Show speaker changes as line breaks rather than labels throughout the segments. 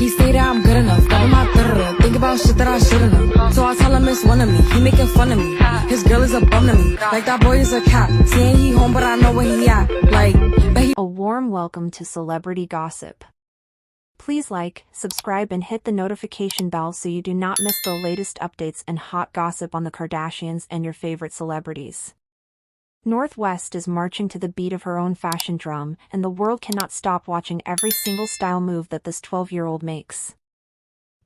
He say that I'm good enough, got him my think about shit that I shouldn't have. So I tell him it's one of me, he making fun of me. His girl is a bum to me, like that boy is a cat. Saying he home but I know where he at, like, but he.
A warm welcome to Celebrity Gossip. Please like, subscribe and hit the notification bell so you do not miss the latest updates and hot gossip on the Kardashians and your favorite celebrities. North West is marching to the beat of her own fashion drum, and the world cannot stop watching every single style move that this 12-year-old makes.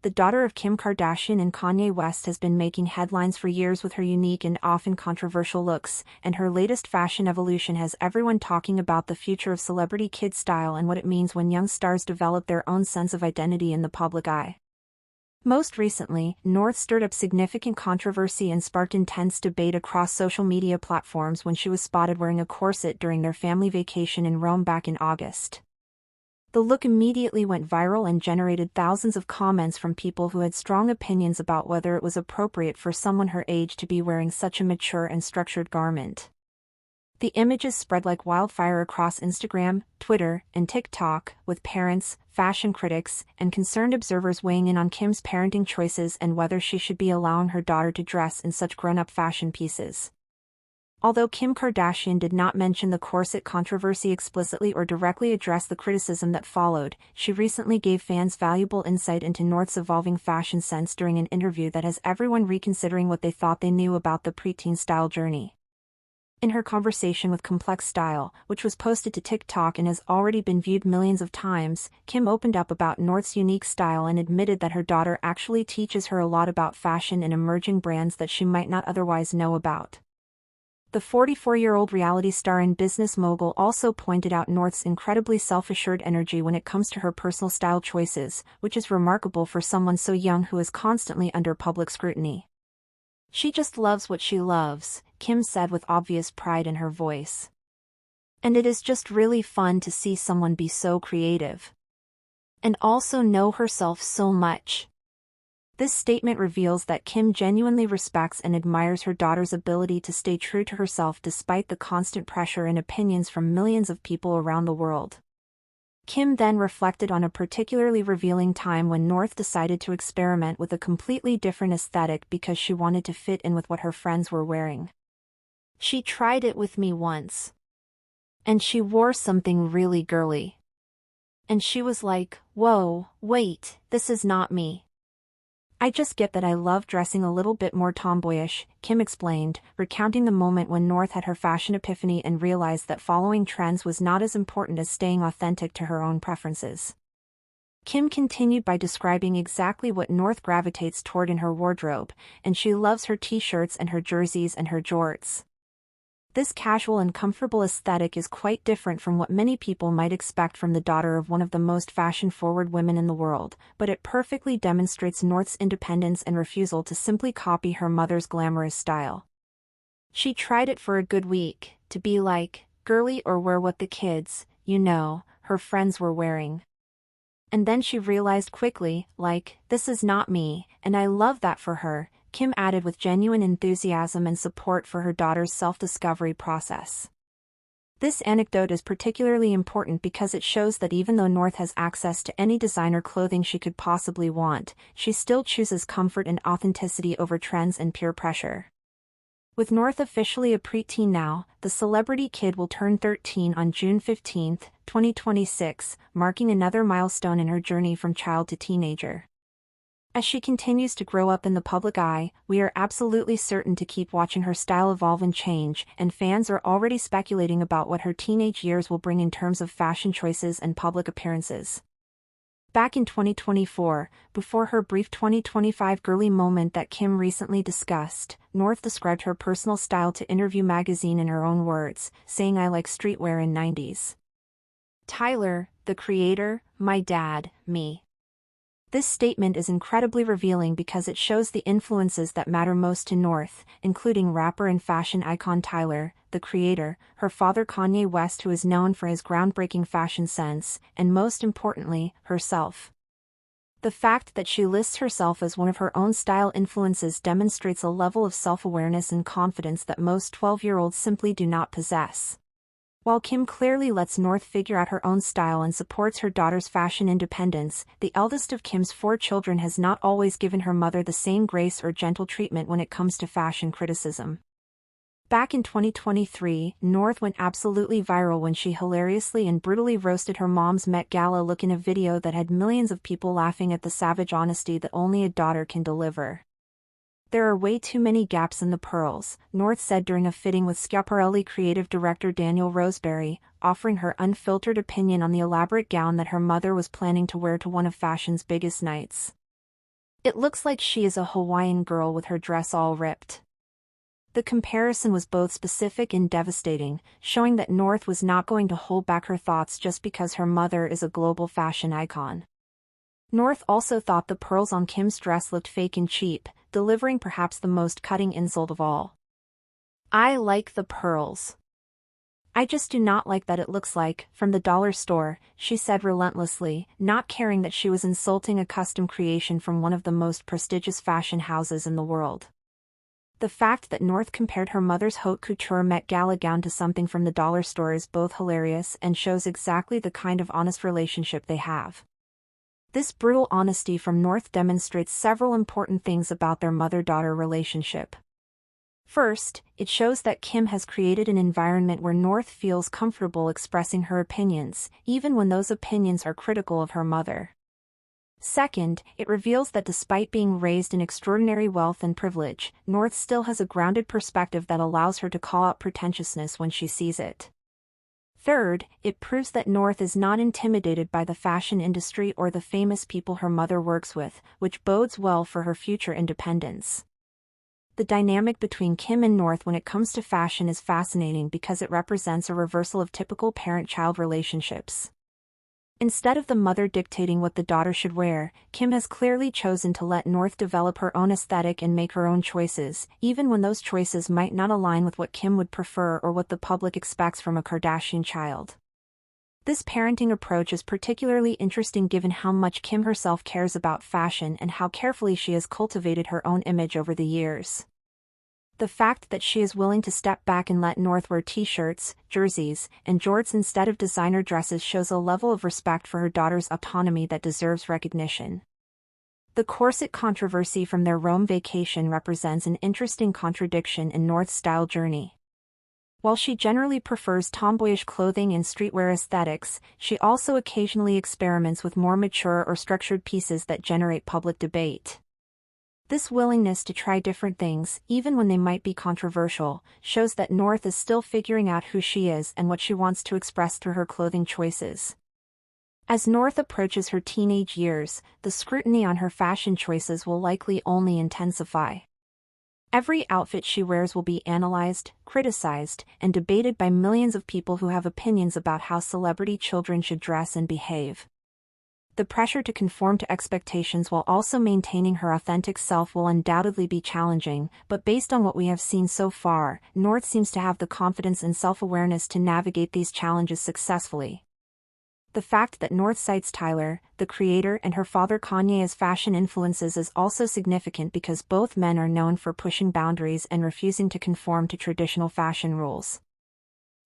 The daughter of Kim Kardashian and Kanye West has been making headlines for years with her unique and often controversial looks, and her latest fashion evolution has everyone talking about the future of celebrity kid style and what it means when young stars develop their own sense of identity in the public eye. Most recently, North stirred up significant controversy and sparked intense debate across social media platforms when she was spotted wearing a corset during their family vacation in Rome back in August. The look immediately went viral and generated thousands of comments from people who had strong opinions about whether it was appropriate for someone her age to be wearing such a mature and structured garment. The images spread like wildfire across Instagram, Twitter, and TikTok, with parents, fashion critics, and concerned observers weighing in on Kim's parenting choices and whether she should be allowing her daughter to dress in such grown-up fashion pieces. Although Kim Kardashian did not mention the corset controversy explicitly or directly address the criticism that followed, she recently gave fans valuable insight into North's evolving fashion sense during an interview that has everyone reconsidering what they thought they knew about the preteen style journey. In her conversation with Complex Style, which was posted to TikTok and has already been viewed millions of times, Kim opened up about North's unique style and admitted that her daughter actually teaches her a lot about fashion and emerging brands that she might not otherwise know about. The 44-year-old reality star and business mogul also pointed out North's incredibly self-assured energy when it comes to her personal style choices, which is remarkable for someone so young who is constantly under public scrutiny. "She just loves what she loves," Kim said with obvious pride in her voice. "And it is just really fun to see someone be so creative. And also know herself so much." This statement reveals that Kim genuinely respects and admires her daughter's ability to stay true to herself despite the constant pressure and opinions from millions of people around the world. Kim then reflected on a particularly revealing time when North decided to experiment with a completely different aesthetic because she wanted to fit in with what her friends were wearing. "She tried it with me once. And she wore something really girly. And she was like, whoa, wait, this is not me. I just get that I love dressing a little bit more tomboyish," Kim explained, recounting the moment when North had her fashion epiphany and realized that following trends was not as important as staying authentic to her own preferences. Kim continued by describing exactly what North gravitates toward in her wardrobe, and she loves her t-shirts and her jerseys and her jorts. This casual and comfortable aesthetic is quite different from what many people might expect from the daughter of one of the most fashion-forward women in the world, but it perfectly demonstrates North's independence and refusal to simply copy her mother's glamorous style. "She tried it for a good week, to be like, girly or wear what the kids, her friends were wearing. And then she realized quickly, like, this is not me, and I love that for her," Kim added with genuine enthusiasm and support for her daughter's self-discovery process. This anecdote is particularly important because it shows that even though North has access to any designer clothing she could possibly want, she still chooses comfort and authenticity over trends and peer pressure. With North officially a preteen now, the celebrity kid will turn 13 on June 15, 2026, marking another milestone in her journey from child to teenager. As she continues to grow up in the public eye, we are absolutely certain to keep watching her style evolve and change, and fans are already speculating about what her teenage years will bring in terms of fashion choices and public appearances. Back in 2024, before her brief 2025 girly moment that Kim recently discussed, North described her personal style to Interview magazine in her own words, saying, "I like streetwear in 90s. Tyler, the creator, my dad, me." This statement is incredibly revealing because it shows the influences that matter most to North, including rapper and fashion icon Tyler, the creator, her father Kanye West, who is known for his groundbreaking fashion sense, and most importantly, herself. The fact that she lists herself as one of her own style influences demonstrates a level of self-awareness and confidence that most 12-year-olds simply do not possess. While Kim clearly lets North figure out her own style and supports her daughter's fashion independence, the eldest of Kim's 4 children has not always given her mother the same grace or gentle treatment when it comes to fashion criticism. Back in 2023, North went absolutely viral when she hilariously and brutally roasted her mom's Met Gala look in a video that had millions of people laughing at the savage honesty that only a daughter can deliver. "There are way too many gaps in the pearls," North said during a fitting with Schiaparelli creative director Daniel Roseberry, offering her unfiltered opinion on the elaborate gown that her mother was planning to wear to one of fashion's biggest nights. "It looks like she is a Hawaiian girl with her dress all ripped." The comparison was both specific and devastating, showing that North was not going to hold back her thoughts just because her mother is a global fashion icon. North also thought the pearls on Kim's dress looked fake and cheap, delivering perhaps the most cutting insult of all. "I like the pearls. I just do not like that it looks like from the dollar store," she said relentlessly, not caring that she was insulting a custom creation from one of the most prestigious fashion houses in the world. The fact that North compared her mother's haute couture Met Gala gown to something from the dollar store is both hilarious and shows exactly the kind of honest relationship they have. This brutal honesty from North demonstrates several important things about their mother-daughter relationship. First, it shows that Kim has created an environment where North feels comfortable expressing her opinions, even when those opinions are critical of her mother. Second, it reveals that despite being raised in extraordinary wealth and privilege, North still has a grounded perspective that allows her to call out pretentiousness when she sees it. Third, it proves that North is not intimidated by the fashion industry or the famous people her mother works with, which bodes well for her future independence. The dynamic between Kim and North when it comes to fashion is fascinating because it represents a reversal of typical parent-child relationships. Instead of the mother dictating what the daughter should wear, Kim has clearly chosen to let North develop her own aesthetic and make her own choices, even when those choices might not align with what Kim would prefer or what the public expects from a Kardashian child. This parenting approach is particularly interesting given how much Kim herself cares about fashion and how carefully she has cultivated her own image over the years. The fact that she is willing to step back and let North wear t-shirts, jerseys, and jorts instead of designer dresses shows a level of respect for her daughter's autonomy that deserves recognition. The corset controversy from their Rome vacation represents an interesting contradiction in North's style journey. While she generally prefers tomboyish clothing and streetwear aesthetics, she also occasionally experiments with more mature or structured pieces that generate public debate. This willingness to try different things, even when they might be controversial, shows that North is still figuring out who she is and what she wants to express through her clothing choices. As North approaches her teenage years, the scrutiny on her fashion choices will likely only intensify. Every outfit she wears will be analyzed, criticized, and debated by millions of people who have opinions about how celebrity children should dress and behave. The pressure to conform to expectations while also maintaining her authentic self will undoubtedly be challenging, but based on what we have seen so far, North seems to have the confidence and self-awareness to navigate these challenges successfully. The fact that North cites Tyler, the creator, and her father Kanye as fashion influences is also significant because both men are known for pushing boundaries and refusing to conform to traditional fashion rules.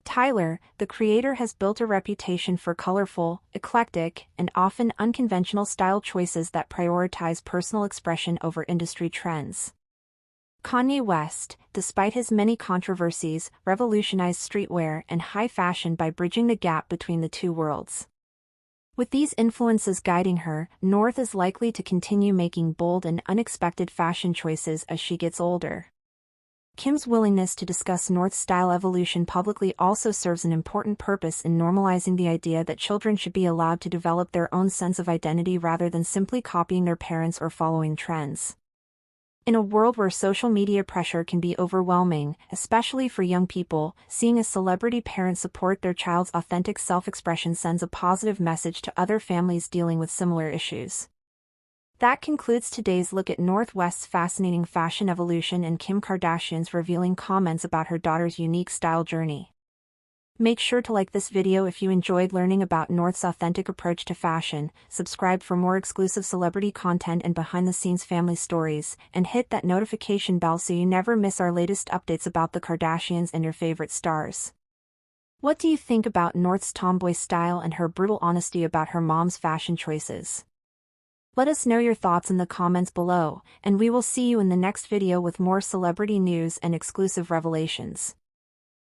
Tyler, the creator, has built a reputation for colorful, eclectic, and often unconventional style choices that prioritize personal expression over industry trends. Kanye West, despite his many controversies, revolutionized streetwear and high fashion by bridging the gap between the two worlds. With these influences guiding her, North is likely to continue making bold and unexpected fashion choices as she gets older. Kim's willingness to discuss North's style evolution publicly also serves an important purpose in normalizing the idea that children should be allowed to develop their own sense of identity rather than simply copying their parents or following trends. In a world where social media pressure can be overwhelming, especially for young people, seeing a celebrity parent support their child's authentic self-expression sends a positive message to other families dealing with similar issues. That concludes today's look at North West's fascinating fashion evolution and Kim Kardashian's revealing comments about her daughter's unique style journey. Make sure to like this video if you enjoyed learning about North's authentic approach to fashion, subscribe for more exclusive celebrity content and behind-the-scenes family stories, and hit that notification bell so you never miss our latest updates about the Kardashians and your favorite stars. What do you think about North's tomboy style and her brutal honesty about her mom's fashion choices? Let us know your thoughts in the comments below, and we will see you in the next video with more celebrity news and exclusive revelations.